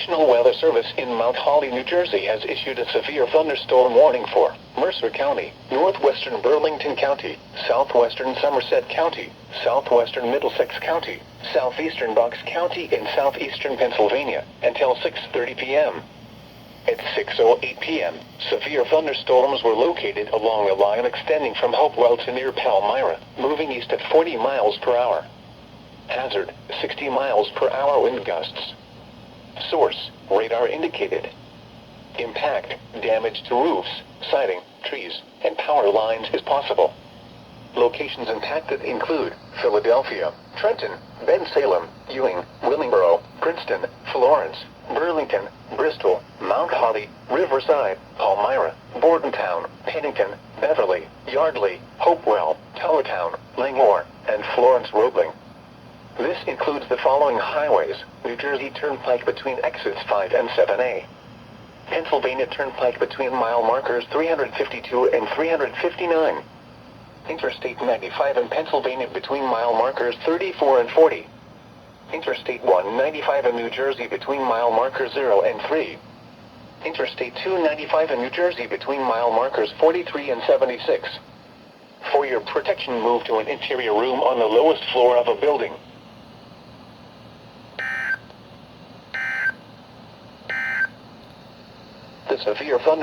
National Weather Service in Mount Holly, New Jersey has issued a severe thunderstorm warning for Mercer County, northwestern Burlington County, southwestern Somerset County, southwestern Middlesex County, southeastern Bucks County, and southeastern Pennsylvania until 6:30 p.m. At 6:08 p.m., severe thunderstorms were located along a line extending from Hopewell to near Palmyra, moving east at 40 miles per hour. Hazard, 60 miles per hour wind gusts. Source, radar indicated. Impact, damage to roofs, siding, trees, and power lines is possible. Locations impacted include Philadelphia, Trenton, Bensalem, Ewing, Willingboro, Princeton, Florence, Burlington, Bristol, Mount Holly, Riverside, Palmyra, Bordentown, Pennington, Beverly, Yardley, Hopewell, Towertown, Langmore, and Florence Roebling. This includes the following highways: New Jersey Turnpike between exits 5 and 7A. Pennsylvania Turnpike between mile markers 352 and 359. Interstate 95 in Pennsylvania between mile markers 34 and 40. Interstate 195 in New Jersey between mile markers 0 and 3. Interstate 295 in New Jersey between mile markers 43 and 76. For your protection, move to an interior room on the lowest floor of a building. The severe thunder